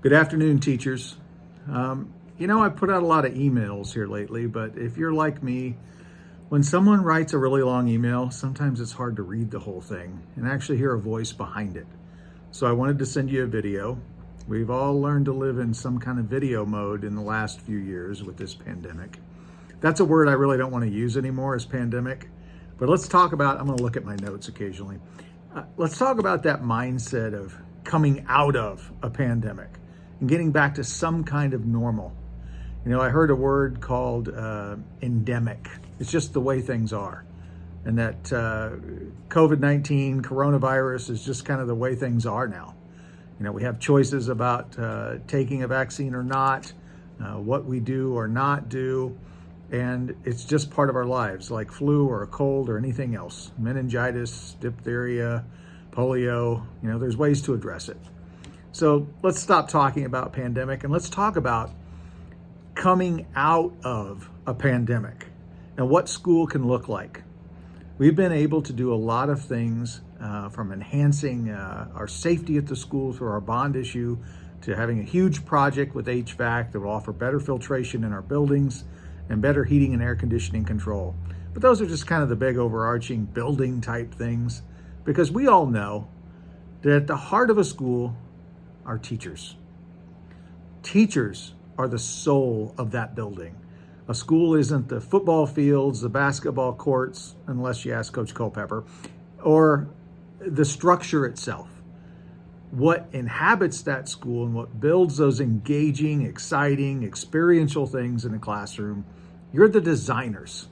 Good afternoon, teachers. I've put out a lot of emails here lately, but if you're like me, when someone writes a really long email, sometimes it's hard to read the whole thing and actually hear a voice behind it. So I wanted to send you a video. We've all learned to live in some kind of video mode in the last few years with this pandemic. That's a word I really don't want to use anymore, is pandemic. But let's talk about, I'm going to look at my notes occasionally. Let's talk about that mindset of coming out of a pandemic and getting back to some kind of normal. I heard a word called endemic. It's just the way things are. And that COVID-19, coronavirus is just kind of the way things are now. We have choices about taking a vaccine or not, what we do or not do. And it's just part of our lives, like flu or a cold or anything else. Meningitis, diphtheria, polio, there's ways to address it. So let's stop talking about pandemic and let's talk about coming out of a pandemic and what school can look like. We've been able to do a lot of things from enhancing our safety at the school through our bond issue to having a huge project with HVAC that will offer better filtration in our buildings and better heating and air conditioning control. But those are just kind of the big overarching building type things, because we all know that at the heart of a school are teachers. Teachers are the soul of that building. A school isn't the football fields, the basketball courts, unless you ask Coach Culpepper, or the structure itself. What inhabits that school and what builds those engaging, exciting, experiential things in a classroom, you're the designers.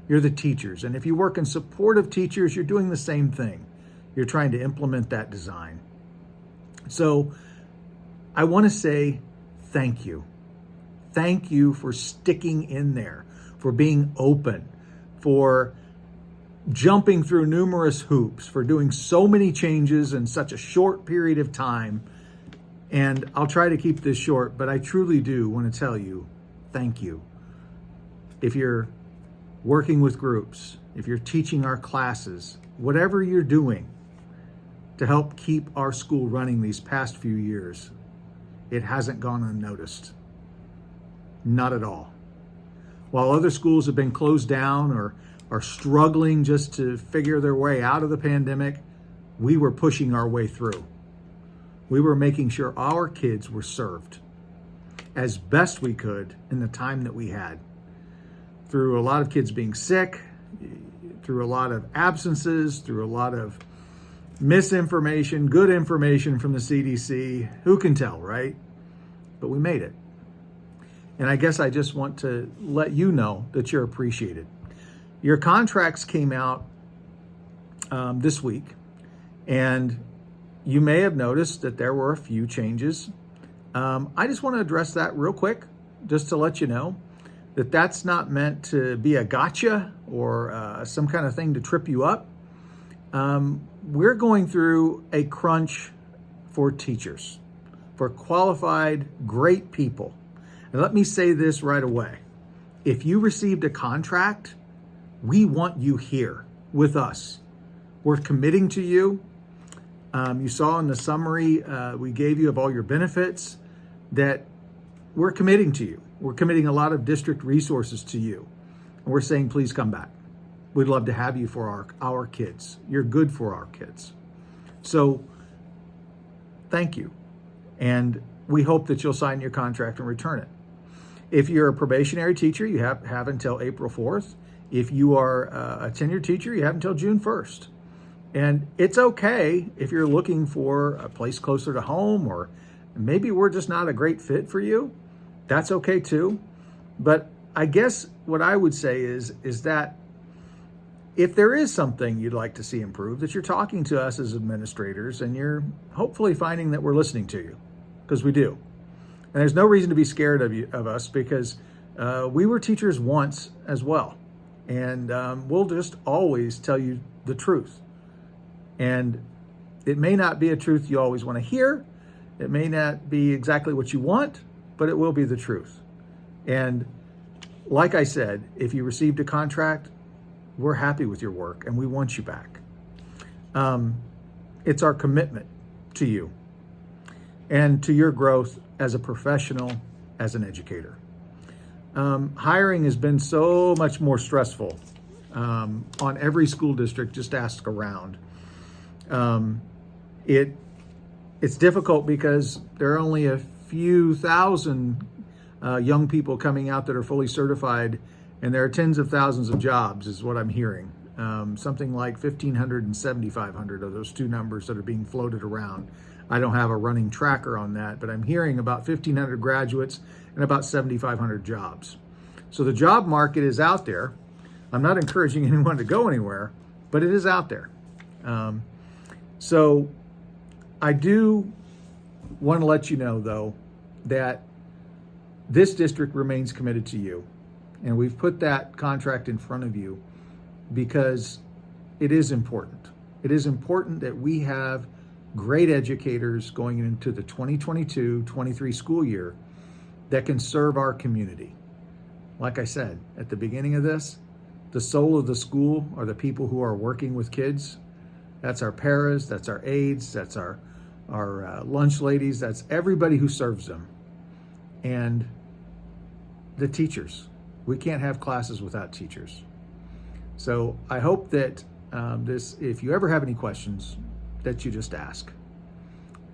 You're the teachers. And if you work in support of teachers, you're doing the same thing. You're trying to implement that design. So I want to say thank you. Thank you for sticking in there, for being open, for jumping through numerous hoops, for doing so many changes in such a short period of time. And I'll try to keep this short, but I truly do want to tell you, thank you. If you're working with groups, if you're teaching our classes, whatever you're doing to help keep our school running these past few years, it hasn't gone unnoticed. Not at all. While other schools have been closed down or are struggling just to figure their way out of the pandemic, we were pushing our way through. We were making sure our kids were served as best we could in the time that we had. Through a lot of kids being sick, through a lot of absences, through a lot of misinformation, good information from the CDC, who can tell, right? But we made it. And I guess I just want to let you know that you're appreciated. Your contracts came out this week, and you may have noticed that there were a few changes. I just want to address that real quick, just to let you know that that's not meant to be a gotcha or some kind of thing to trip you up. We're going through a crunch for teachers, for qualified, great people. And let me say this right away. If you received a contract, we want you here with us. We're committing to you. You saw in the summary we gave you of all your benefits that we're committing to you. We're committing a lot of district resources to you. And we're saying, please come back. We'd love to have you for our kids. You're good for our kids. So thank you. And we hope that you'll sign your contract and return it. If you're a probationary teacher, you have until April 4th. If you are a tenured teacher, you have until June 1st. And it's okay if you're looking for a place closer to home, or maybe we're just not a great fit for you. That's okay too. But I guess what I would say is that if there is something you'd like to see improved, that you're talking to us as administrators and you're hopefully finding that we're listening to you, because we do. And there's no reason to be scared of us, because we were teachers once as well. And we'll just always tell you the truth. And it may not be a truth you always want to hear. It may not be exactly what you want, but it will be the truth. And like I said, if you received a contract, we're happy with your work and we want you back. It's our commitment to you. and to your growth as a professional, as an educator. Hiring has been so much more stressful on every school district. Just ask around. It's difficult because there are only a few thousand young people coming out that are fully certified, and there are tens of thousands of jobs, is what I'm hearing. Something like 1,500 and 7,500 are those two numbers that are being floated around. I don't have a running tracker on that, but I'm hearing about 1,500 graduates and about 7,500 jobs. So the job market is out there. I'm not encouraging anyone to go anywhere, but it is out there. So I do want to let you know, though, that this district remains committed to you. And we've put that contract in front of you because it is important. It is important that we have great educators going into the 2022-23 school year that can serve our community. Like I said at the beginning of this, the soul of the school are the people who are working with kids. That's our paras, that's our aides, that's our lunch ladies, that's everybody who serves them. And the teachers. We can't have classes without teachers. So I hope that if you ever have any questions, that you just ask.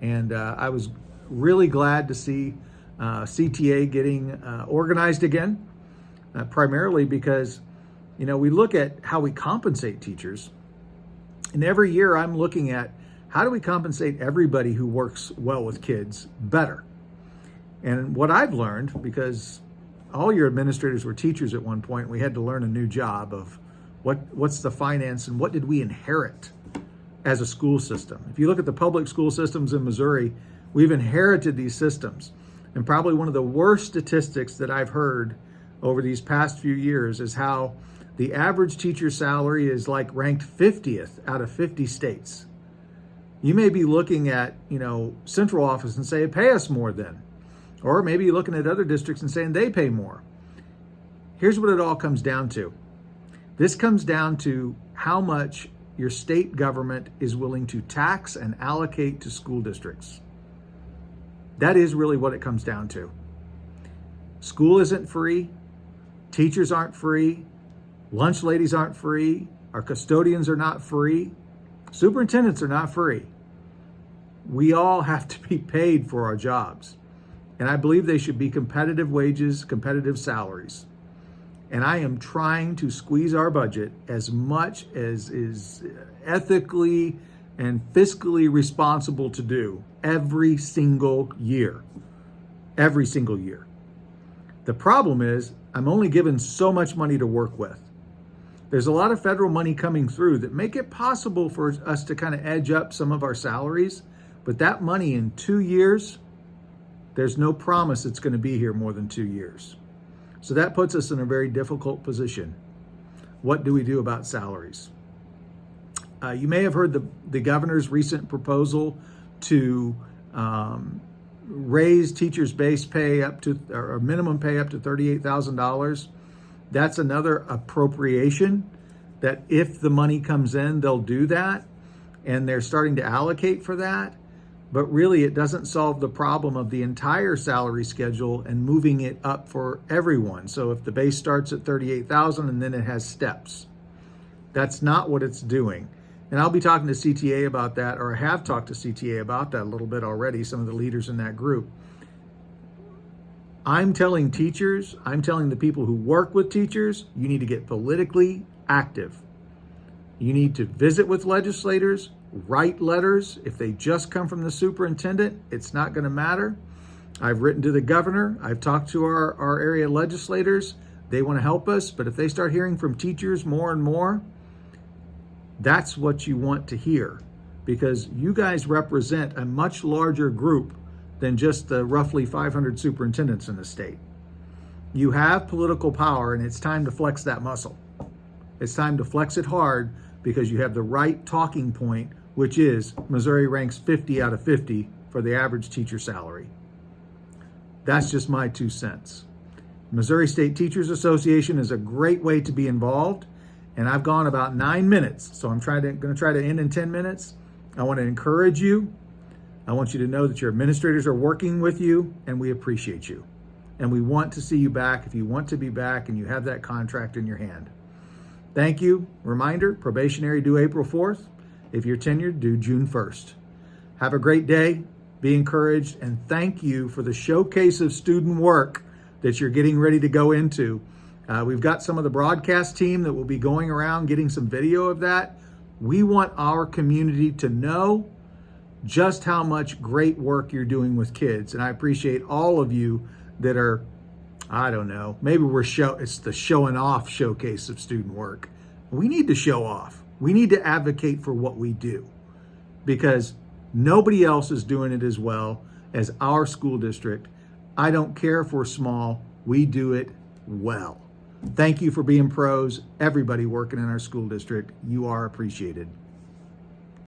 And I was really glad to see CTA getting organized again, primarily because, we look at how we compensate teachers. And every year I'm looking at how do we compensate everybody who works well with kids better? And what I've learned, because all your administrators were teachers at one point, we had to learn a new job of what's the finance and what did we inherit as a school system. If you look at the public school systems in Missouri, we've inherited these systems. And probably one of the worst statistics that I've heard over these past few years is how the average teacher salary is like ranked 50th out of 50 states. You may be looking at, central office and say, pay us more then. Or maybe you're looking at other districts and saying they pay more. Here's what it all comes down to. This comes down to how much your state government is willing to tax and allocate to school districts. That is really what it comes down to. School isn't free. Teachers aren't free. Lunch ladies aren't free. Our custodians are not free. Superintendents are not free. We all have to be paid for our jobs. And I believe they should be competitive wages, competitive salaries. And I am trying to squeeze our budget as much as is ethically and fiscally responsible to do every single year. Every single year. The problem is I'm only given so much money to work with. There's a lot of federal money coming through that make it possible for us to kind of edge up some of our salaries. But that money in 2 years, there's no promise it's going to be here more than 2 years. So that puts us in a very difficult position. What do we do about salaries? You may have heard the governor's recent proposal to raise teachers' base pay up to, or minimum pay up to $38,000. That's another appropriation that if the money comes in, they'll do that. And they're starting to allocate for that. But really, it doesn't solve the problem of the entire salary schedule and moving it up for everyone. So if the base starts at $38,000 and then it has steps, that's not what it's doing. And I'll be talking to CTA about that, or I have talked to CTA about that a little bit already, some of the leaders in that group. I'm telling teachers, I'm telling the people who work with teachers, you need to get politically active. You need to visit with legislators, write letters. If they just come from the superintendent, it's not going to matter. I've written to the governor. I've talked to our area legislators. They want to help us. But if they start hearing from teachers more and more, that's what you want to hear, because you guys represent a much larger group than just the roughly 500 superintendents in the state. You have political power, and it's time to flex that muscle. It's time to flex it hard, because you have the right talking point, which is Missouri ranks 50 out of 50 for the average teacher salary. That's just my 2 cents. Missouri State Teachers Association is a great way to be involved, and I've gone about 9 minutes, so I'm going to try to end in 10 minutes. I want to encourage you. I want you to know that your administrators are working with you and we appreciate you. And we want to see you back if you want to be back and you have that contract in your hand. Thank you. Reminder, probationary due April 4th. If you're tenured, due June 1st. Have a great day. Be encouraged. And thank you for the showcase of student work that you're getting ready to go into. We've got some of the broadcast team that will be going around getting some video of that. We want our community to know just how much great work you're doing with kids. And I appreciate all of you that are, I don't know, maybe it's the showing off showcase of student work. We need to show off. We need to advocate for what we do because nobody else is doing it as well as our school district. I don't care if we're small, we do it well. Thank you for being pros. Everybody working in our school district, you are appreciated.